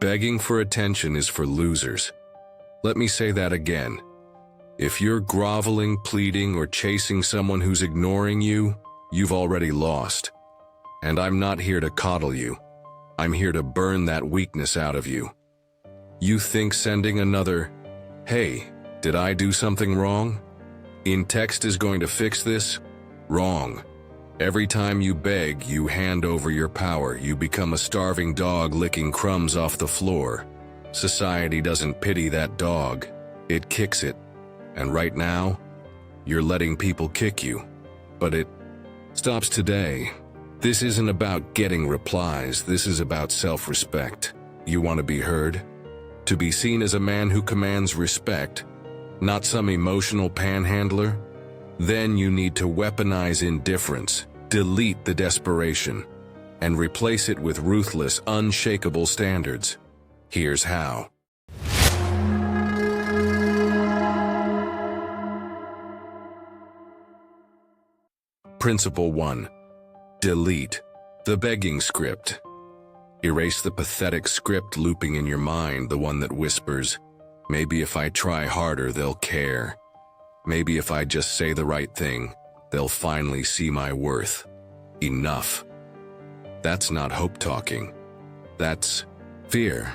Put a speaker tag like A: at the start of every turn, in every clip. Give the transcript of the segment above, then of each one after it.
A: Begging for attention is for losers. Let me say that again. If you're groveling, pleading, or chasing someone who's ignoring you, you've already lost. And I'm not here to coddle you. I'm here to burn that weakness out of you. You think sending another, "Hey, did I do something wrong?" in text is going to fix this? Wrong. Every time you beg, you hand over your power. You become a starving dog licking crumbs off the floor. Society doesn't pity that dog. It kicks it. And right now, you're letting people kick you. But it stops today. This isn't about getting replies. This is about self-respect. You want to be heard? To be seen as a man who commands respect, not some emotional panhandler? Then you need to weaponize indifference, delete the desperation, and replace it with ruthless, unshakable standards. Here's how. Principle 1. Delete the begging script. Erase the pathetic script looping in your mind, the one that whispers, "Maybe if I try harder, they'll care. Maybe if I just say the right thing, they'll finally see my worth." Enough. That's not hope talking. That's fear.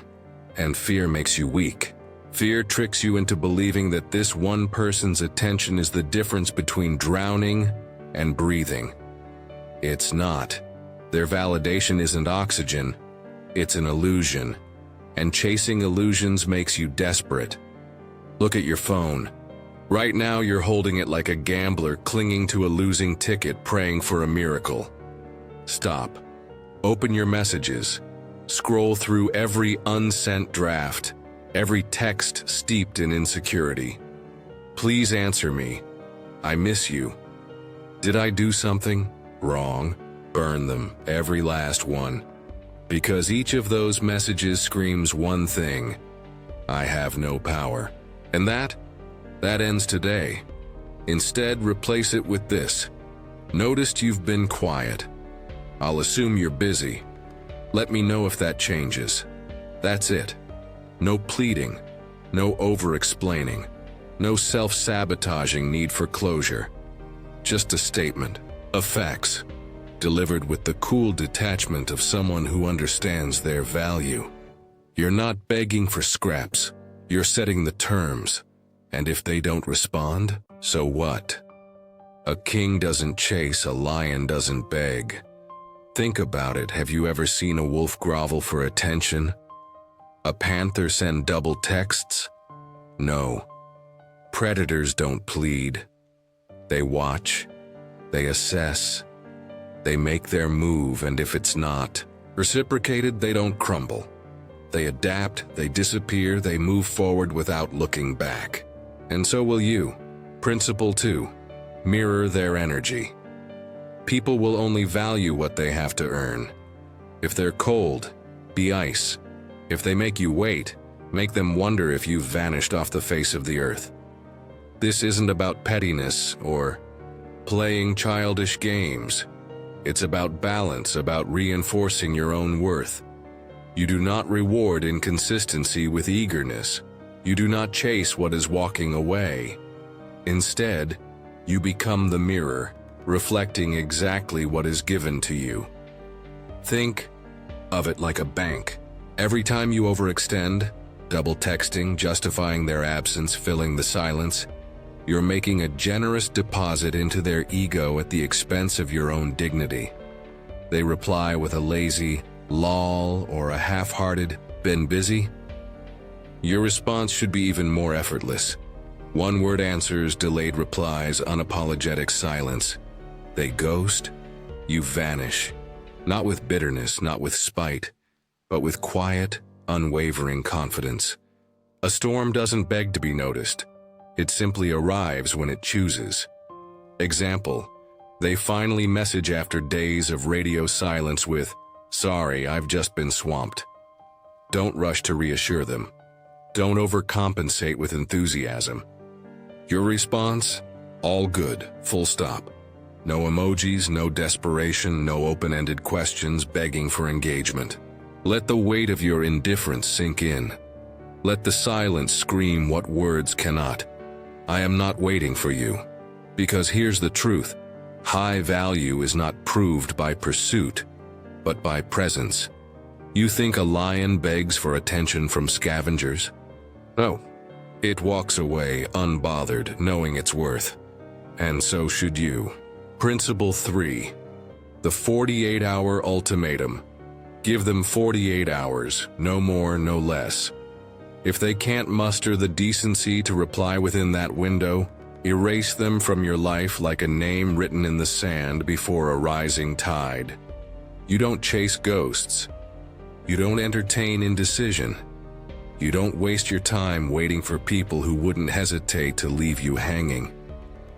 A: And fear makes you weak. Fear tricks you into believing that this one person's attention is the difference between drowning and breathing. It's not. Their validation isn't oxygen. It's an illusion. And chasing illusions makes you desperate. Look at your phone. Right now you're holding it like a gambler clinging to a losing ticket, praying for a miracle. Stop. Open your messages. Scroll through every unsent draft, every text steeped in insecurity. Please answer me. I miss you. Did I do something wrong? Burn them, every last one. Because each of those messages screams one thing: I have no power. And that ends today. Instead, replace it with this: Noticed you've been quiet. I'll assume you're busy. Let me know if that changes. That's it. No pleading, no over-explaining, no self-sabotaging need for closure. Just a statement of facts, delivered with the cool detachment of someone who understands their value. You're not begging for scraps. You're setting the terms. And if they don't respond, so what? A king doesn't chase, a lion doesn't beg. Think about it. Have you ever seen a wolf grovel for attention? A panther send double texts? No. Predators don't plead. They watch. They assess. They make their move, and if it's not reciprocated, they don't crumble. They adapt, they disappear, they move forward without looking back. And so will you. Principle 2. Mirror their energy. People will only value what they have to earn. If they're cold, be ice. If they make you wait, make them wonder if you've vanished off the face of the earth. This isn't about pettiness or playing childish games. It's about balance, about reinforcing your own worth. You do not reward inconsistency with eagerness. You do not chase what is walking away. Instead, you become the mirror, reflecting exactly what is given to you. Think of it like a bank. Every time you overextend, double texting, justifying their absence, filling the silence, you're making a generous deposit into their ego at the expense of your own dignity. They reply with a lazy lol or a half-hearted "been busy?" Your response should be even more effortless. One-word answers, delayed replies, unapologetic silence. They ghost, you vanish. Not with bitterness, not with spite, but with quiet, unwavering confidence. A storm doesn't beg to be noticed. It simply arrives when it chooses. Example: they finally message after days of radio silence with, "Sorry, I've just been swamped." Don't rush to reassure them. Don't overcompensate with enthusiasm. Your response? All good, full stop. No emojis, no desperation, no open-ended questions begging for engagement. Let the weight of your indifference sink in. Let the silence scream what words cannot. I am not waiting for you. Because here's the truth. High value is not proved by pursuit, but by presence. You think a lion begs for attention from scavengers? No. It walks away unbothered, knowing its worth. And so should you. Principle 3. The 48-hour ultimatum. Give them 48 hours, no more, no less. If they can't muster the decency to reply within that window, erase them from your life like a name written in the sand before a rising tide. You don't chase ghosts. You don't entertain indecision. You don't waste your time waiting for people who wouldn't hesitate to leave you hanging.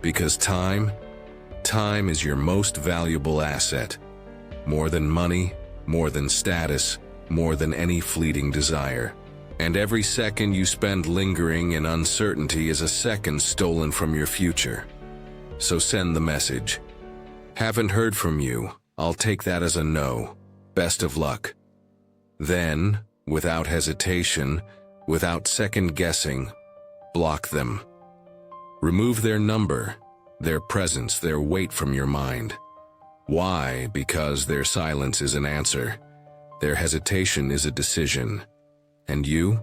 A: Because time is your most valuable asset. More than money, more than status, more than any fleeting desire. And every second you spend lingering in uncertainty is a second stolen from your future. So send the message. Haven't heard from you. I'll take that as a no. Best of luck. Then, without hesitation, without second guessing, block them. Remove their number, their presence, their weight from your mind. Why? Because their silence is an answer. Their hesitation is a decision. And you?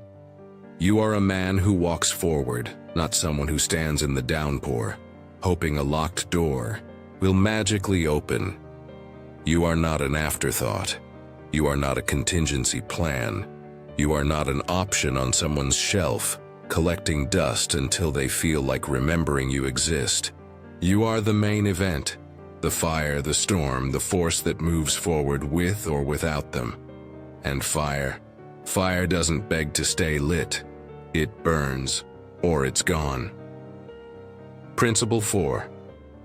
A: You are a man who walks forward, not someone who stands in the downpour, hoping a locked door will magically open. You are not an afterthought. You are not a contingency plan. You are not an option on someone's shelf, collecting dust until they feel like remembering you exist. You are the main event, the fire, the storm, the force that moves forward with or without them. And fire doesn't beg to stay lit. It burns, or it's gone. Principle 4.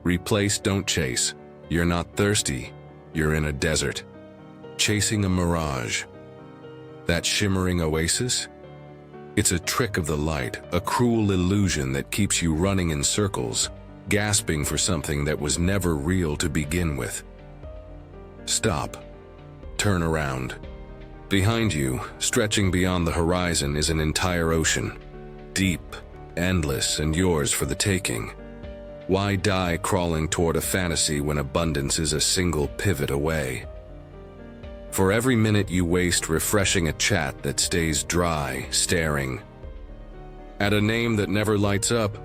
A: Replace, don't chase. You're not thirsty. You're in a desert. Chasing a mirage. That shimmering oasis? It's a trick of the light, a cruel illusion that keeps you running in circles, gasping for something that was never real to begin with. Stop. Turn around. Behind you, stretching beyond the horizon, is an entire ocean. Deep, endless, and yours for the taking. Why die crawling toward a fantasy when abundance is a single pivot away? For every minute you waste refreshing a chat that stays dry, staring at a name that never lights up,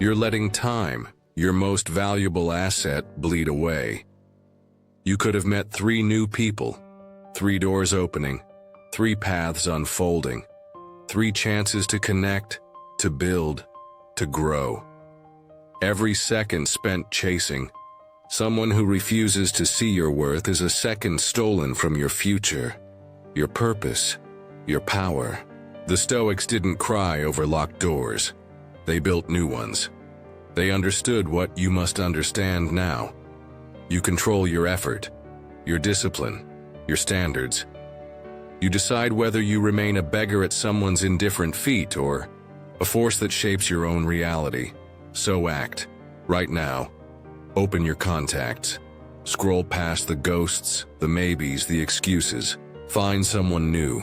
A: you're letting time, your most valuable asset, bleed away. You could have met 3 new people, 3 doors opening, 3 paths unfolding, 3 chances to connect, to build, to grow. Every second spent chasing someone who refuses to see your worth is a second stolen from your future, your purpose, your power. The Stoics didn't cry over locked doors. They built new ones. They understood what you must understand now. You control your effort, your discipline, your standards. You decide whether you remain a beggar at someone's indifferent feet or a force that shapes your own reality. So act, right now. Open your contacts. Scroll past the ghosts, the maybes, the excuses. Find someone new.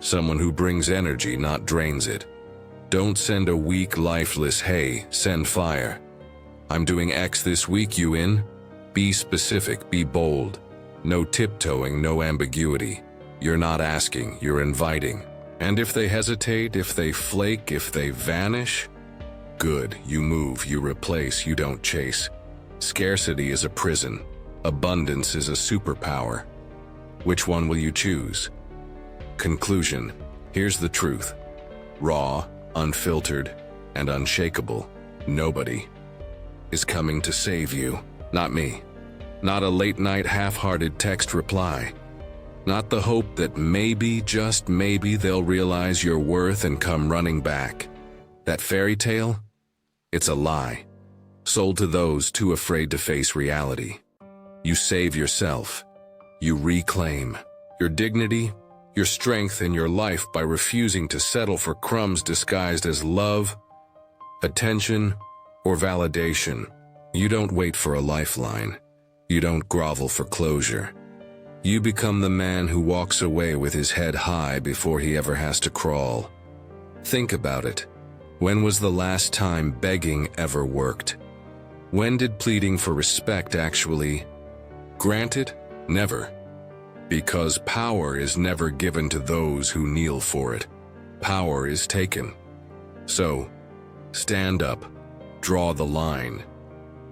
A: Someone who brings energy, not drains it. Don't send a weak, lifeless, hey, send fire. I'm doing X this week, you in? Be specific, be bold. No tiptoeing, no ambiguity. You're not asking, you're inviting. And if they hesitate, if they flake, if they vanish, good, you move, you replace, you don't chase. Scarcity is a prison. Abundance is a superpower. Which one will you choose? Conclusion. Here's the truth. Raw, unfiltered, and unshakable. Nobody is coming to save you. Not me. Not a late-night half-hearted text reply. Not the hope that maybe, just maybe, they'll realize your worth and come running back. That fairy tale? It's a lie. Sold to those too afraid to face reality. You save yourself. You reclaim your dignity, your strength, and your life by refusing to settle for crumbs disguised as love, attention, or validation. You don't wait for a lifeline. You don't grovel for closure. You become the man who walks away with his head high before he ever has to crawl. Think about it. When was the last time begging ever worked? When did pleading for respect actually grant it? Never. Because power is never given to those who kneel for it. Power is taken. So, stand up. Draw the line.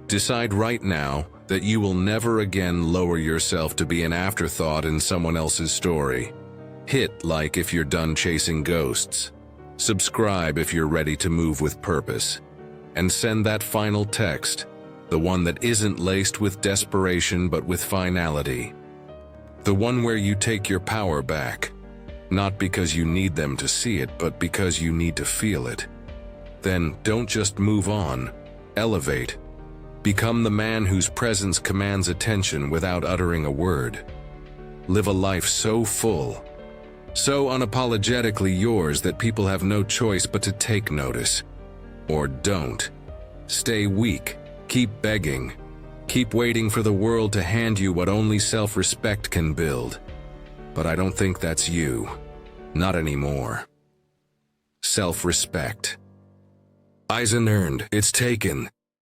A: Decide right now that you will never again lower yourself to be an afterthought in someone else's story. Hit like if you're done chasing ghosts. Subscribe if you're ready to move with purpose. And send that final text, the one that isn't laced with desperation but with finality. The one where you take your power back, not because you need them to see it, but because you need to feel it. Then don't just move on, elevate. Become the man whose presence commands attention without uttering a word. Live a life so full, so unapologetically yours that people have no choice but to take notice. Or don't. Stay weak, keep begging, keep waiting for the world to hand you what only self-respect can build. But I don't think that's you. Not anymore. Self-respect. Eisen earned, it's taken.